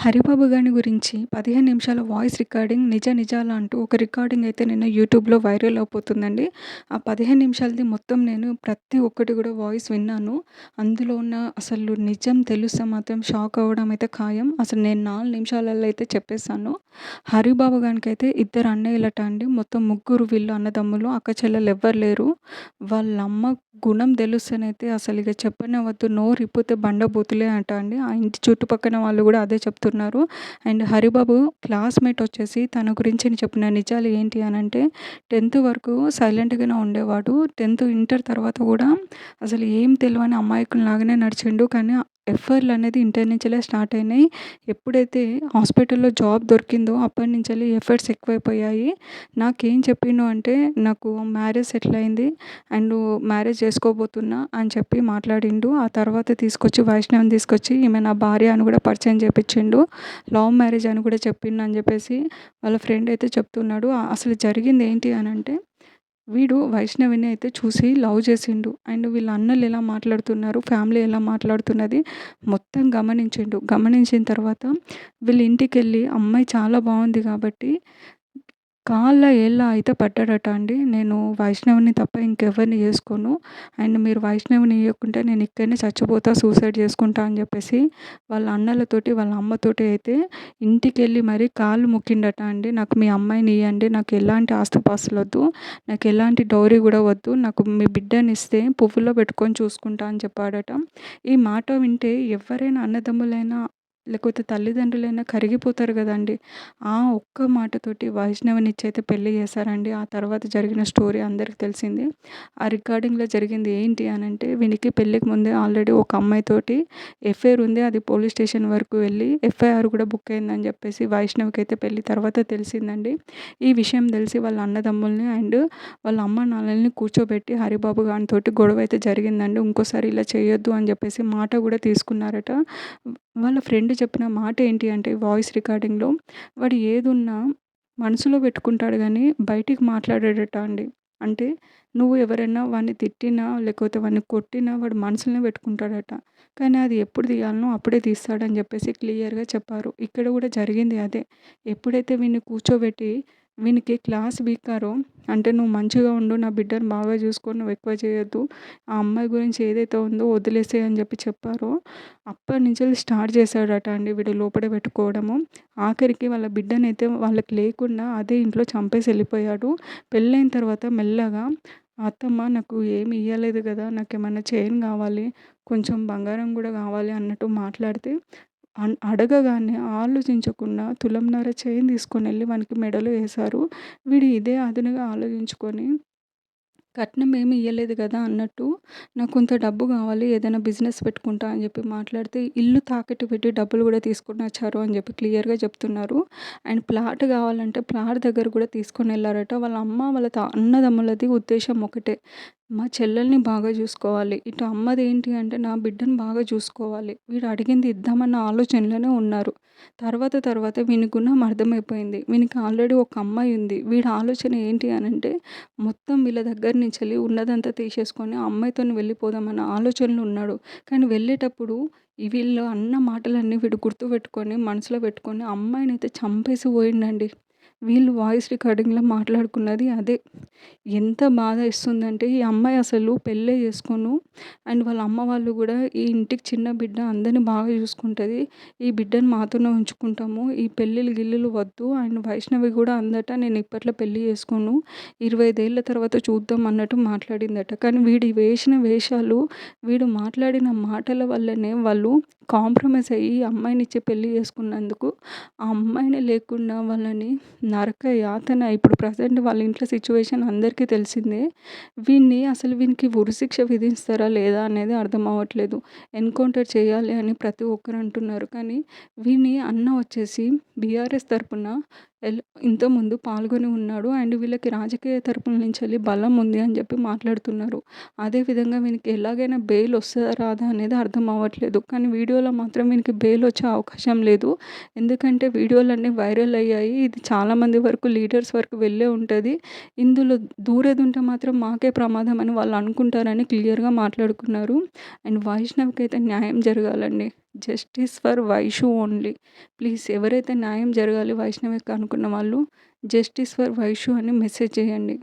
హరిబాబు గారి గురించి 15 నిమిషాల వాయిస్ రికార్డింగ్ నిజాలా అంటూ ఒక రికార్డింగ్ అయితే నిన్న యూట్యూబ్‌లో వైరల్ అయిపోతుందండి. ఆ 15 నిమిషాలది మొత్తం నేను ప్రతి ఒక్కటి కూడా వాయిస్ విన్నాను. అందులో ఉన్న అసలు నిజం తెలిస్తే మాత్రం షాక్ అవ్వడం అయితే ఖాయం. అసలు నేను 4 నిమిషాలలో అయితే చెప్పేసాను. హరిబాబు గానికైతే ఇద్దరు అన్నయ్యలట అండి. మొత్తం ముగ్గురు వీళ్ళు అన్నదమ్ములు. అక్క చెల్లెలు ఎవ్వరు లేరు. వాళ్ళమ్మ గుణం తెలుస్తేనైతే అసలిగ చెప్పనే వద్దు. నోరిప్పితే బండ బూతులే అంట అండి. ఆ ఇంటి చుట్టుపక్కన వాళ్ళు గూడా అదే చెప్తున్నారు. అండ్ హరిబాబు క్లాస్‌మేట్ వచ్చేసి తన గురించి చెప్పిన నిజాలు ఏంటి అనంటే 10థ్ వరకు సైలెంట్‌గానే ఉండేవాడు. 10థ్ ఇంటర్ తర్వాత గూడా అసలు ఏం తెలవని అమాయకుల్లాగానే నడిచిండు. కానీ ఎఫ్ఐఆర్‌లనేది ఇంటర్ నుంచెలే స్టార్ట్ అయినాయి. ఎప్పుడైతే హాస్పిటల్‌లో జాబ్ దొరికిందో అప్పటినుంచెల్లి ఎఫర్ట్స్ ఎక్కువైపోయాయి. నాకేం చెప్పిండు అంటే నాకు మ్యారేజ్ సెటిల్ అయింది. అండ్ మ్యారేజ్ చేసుకోబోతున్నా అని చెప్పి మాట్లాడిండు. ఆ తర్వాత తీసుకొచ్చి వైష్ణవిని తీసుకొచ్చి ఈమె నా భార్య అని కూడా పరిచయం చేపిచ్చిండు. లవ్ మ్యారేజ్ అని కూడా చెప్పిండు అని చెప్పేసి వాళ్ళ ఫ్రెండ్ అయితే చెప్తున్నాడు. అసలు జరిగింది ఏంటి అనంటే వీడు వైష్ణవిని అయితే చూసి లవ్ చేసిండు. అండ్ వీళ్ళ అన్నలు ఎలా మాట్లాడుతున్నారు, ఫ్యామిలీ ఎలా మాట్లాడుతున్నది మొత్తం గమనించిండు. గమనించిన తర్వాత వీళ్ళ ఇంటికెళ్ళి అమ్మాయి చాలా బాగుంది కాబట్టి కాళ్ళ, ఏళ్ళ అయితే పడ్డాడట అండి. నేను వైష్ణవిని తప్ప ఇంకెవరిని చేసుకోను. అండ్ మీరు వైష్ణవిని ఇయ్యకుంటే నేను ఇక్కడనే చచ్చిపోతా, సూసైడ్ చేసుకుంటా అని చెప్పేసి వాళ్ళ అన్నలతోటి, వాళ్ళ అమ్మతోటి అయితే ఇంటికెళ్ళి మరి కాళ్ళు మొక్కిండట అండి. నాకు మీ అమ్మాయిని ఇయ్యండి. నాకు ఎలాంటి ఆస్తిపాస్తులొద్దు. నాకు ఎలాంటి డౌరీ కూడా వద్దు. నాకు మీ బిడ్డనిస్తే పువ్వులో పెట్టుకొని చూసుకుంటా అని చెప్పాడట. ఈ మాట వింటే ఎవరైనా అన్నదమ్ములైనా లేకపోతే తల్లిదండ్రులైనా కరిగిపోతారు గదండీ! ఆ ఒక్క మాటతోటి వైష్ణవినిచ్చి అయితే పెళ్లి చేశారండి. ఆ తర్వాత జరిగిన స్టోరీ అందరికి తెలిసిందే. ఆ రికార్డింగ్‌లో జరిగింది ఏంటి అనంటే వీనికి పెళ్ళికి ముందే ఆల్రెడీ ఒక అమ్మాయితోటి ఎఫ్ఐఆర్ ఉంది. అది పోలీస్ స్టేషన్ వరకు వెళ్ళి ఎఫ్ఐఆర్ కూడా బుక్ అయిందని చెప్పేసి వైష్ణవికైతే పెళ్లి తర్వాత తెలిసిందండి. ఈ విషయం తెలిసి వాళ్ళ అన్నదమ్ముల్ని అండ్ వాళ్ళ అమ్మ నాన్నలని కూర్చోబెట్టి హరిబాబు గానితోటి గొడవ అయితే జరిగిందండి. ఇంకోసారి ఇలా చేయొద్దు అని చెప్పేసి మాట కూడా తీసుకున్నారట. వాళ్ళ ఫ్రెండ్ చెప్పిన మాట ఏంటి అంటే వాయిస్ రికార్డింగ్‌లో వాడు ఏదున్నా మనసులో పెట్టుకుంటాడు గానీ, బయటికి మాట్లాడడట అండి. అంటే నువ్వు ఎవరైనా వాడిని తిట్టినా, లేకపోతే వాడిని కొట్టినా వాడు మనసులోనే పెట్టుకుంటాడట. కానీ అది ఎప్పుడు తీయాలనో అప్పుడే తీస్తాడని చెప్పేసి క్లియర్‌గా చెప్పారు. ఇక్కడ కూడా జరిగింది అదే. ఎప్పుడైతే వీడిని కూర్చోబెట్టి వీనికి క్లాస్ పీకారో అంటే నువ్వు మంచిగా ఉండు, నా బిడ్డని బాగా చూసుకో, నువ్వు ఎక్కువ చేయొద్దు. ఆ అమ్మాయి గురించి ఏదైతే ఉందో వదిలేసేయి అని చెప్పారో అప్పటినుంచెల్లి స్టార్ట్ చేశాడట అండి వీడు లోపల పెట్టుకోవడము. ఆఖరికి వాళ్ళ బిడ్డనైతే వాళ్ళకి లేకుండా అదే ఇంట్లో చంపేసి వెళ్ళిపోయాడు. పెళ్ళైన తర్వాత మెల్లగా అత్తమ్మ నాకు ఏమి ఇయ్యలేదు కదా! నాకేమన్నా చైన్ కావాలి, కొంచెం బంగారం కూడా కావాలి అన్నట్టు మాట్లాడితే అడగగానే ఆలోచించకుండా తులంన్నర చైన్ తీసుకొనెళ్ళి వానికి మెడలో ఏశారు. వీడు ఇదే అదునుగా ఆలోచించుకొని కట్నం ఏమి ఇయ్యలేదు గదా అన్నట్టు, నాకు కొంత డబ్బు గావాలి. ఏదైనా బిజినెస్ పెట్టుకుంటా అని జెప్పి మాట్లాడితే, ఇల్లు తాకట్టు పెట్టి డబ్బులు గూడా తీసుకొనొచ్చారు అని జెప్పి క్లియర్‌గా చెప్తున్నారు. అండ్ ప్లాట్ గావాలంటే ప్లాట్ దగ్గర గూడా తీసుకొనెళ్లారట. వాళ్ళ అమ్మ, వాళ్ళ అన్నదమ్ములది ఉద్దేశ్యం ఒకటే. మా చెల్లెల్ని బాగా జూసుకోవాలి. ఇటు అమ్మది ఏంటి అంటే, నా బిడ్డని బాగా చూసుకోవాలి. వీడు అడిగింది ఇద్దామన్న ఆలోచనలోనే ఉన్నారు. తర్వాత వీని గుణం అర్థమైపోయింది. వీనికి ఆల్రెడీ ఒక అమ్మాయి ఉంది. వీడి ఆలోచన ఏంటి అనంటే మొత్తం వీళ్ళ దగ్గర నుంచెల్లి ఉన్నదంతా తీసేసుకొని ఆ అమ్మాయితోని వెళ్ళిపోదామన్న ఆలోచనలో ఉన్నాడు. కానీ వెళ్ళేటప్పుడు వీళ్ళు అన్న మాటలన్నీ వీడు గుర్తుపెట్టుకొని, మనసులో పెట్టుకొని ఆ అమ్మాయినైతే చంపేసి పోయిండండి. వీళ్ళు వాయిస్ రికార్డింగ్‌లో మాట్లాడుకున్నది అదే. ఎంత బాధ ఏస్తుందంటే ఈ అమ్మాయి అసలు పెళ్ళే చేసుకోను. అండ్ వాళ్ళ అమ్మ వాళ్ళు గూడా ఈ ఇంటికి చిన్న బిడ్డ అందరిని బాగా చూసుకుంటది. ఈ బిడ్డని మాతోనే ఉంచుకుంటాము. ఈ పెళ్ళిళ్ళు గిల్లులు వద్దు. అండ్ వైష్ణవి గూడా అందట నేను ఇప్పట్లో పెళ్లి చేసుకోను. 25 ఏళ్ల తర్వాత చూద్దాం అన్నట్టు మాట్లాడిందట. కానీ వీడు వేసిన వేషాలు, వీడు మాట్లాడిన మాటల వల్లనే వాళ్ళు కాంప్రమైజ్ అయ్యి అమ్మాయినిచ్చి పెళ్లి చేసుకున్నందుకు ఆ అమ్మాయినే లేకుండా వాళ్ళని నరక యాతన ఇప్పుడు ప్రెజెంట్ వాళ్ళ ఇంట్లో సిట్యుయేషన్ అందరికీ తెలిసిందే. వీనికి ఉరిశిక్ష విధిస్తారా లేదా అనేది అర్థం అవ్వట్లేదు. ఎన్‌కౌంటర్ చేయాలి అని ప్రతి ఒక్కరు అంటున్నారు. కానీ వీని అన్న వచ్చేసి బీఆర్ఎస్ తరపున ఎల్ ఇంతకుముందు పాల్గొని ఉన్నాడు. అండ్ వీళ్ళకి రాజకీయ తరపున నుంచెల్లి బలం ఉంది అని చెప్పి మాట్లాడుతున్నారు. అదేవిధంగా వీనికి ఎలాగైనా బెయిల్ వస్తదా రాదా అనేది అర్థం అవ్వట్లేదు. కానీ వీడియోలో మాత్రం వీనికి బెయిల్ వచ్చే అవకాశం లేదు. ఎందుకంటే వీడియోలన్నీ వైరల్ అయ్యాయి. ఇది చాలామంది వరకు లీడర్స్ వరకు వెళ్ళే ఉంటది. ఇందులో దూరేదుంటే మాత్రం మాకే ప్రమాదం అని వాళ్ళు అనుకుంటారని క్లియర్‌గా మాట్లాడుకున్నారు. అండ్ వైష్ణవికైతే న్యాయం జరగాలండి. Justice for Vaishu only. Please ఎవరైతే న్యాయం జరగాలి వైష్ణవికి అనుకున్న వాళ్ళు జస్టిస్ ఫర్ వైషు అని మెసేజ్ చేయండి.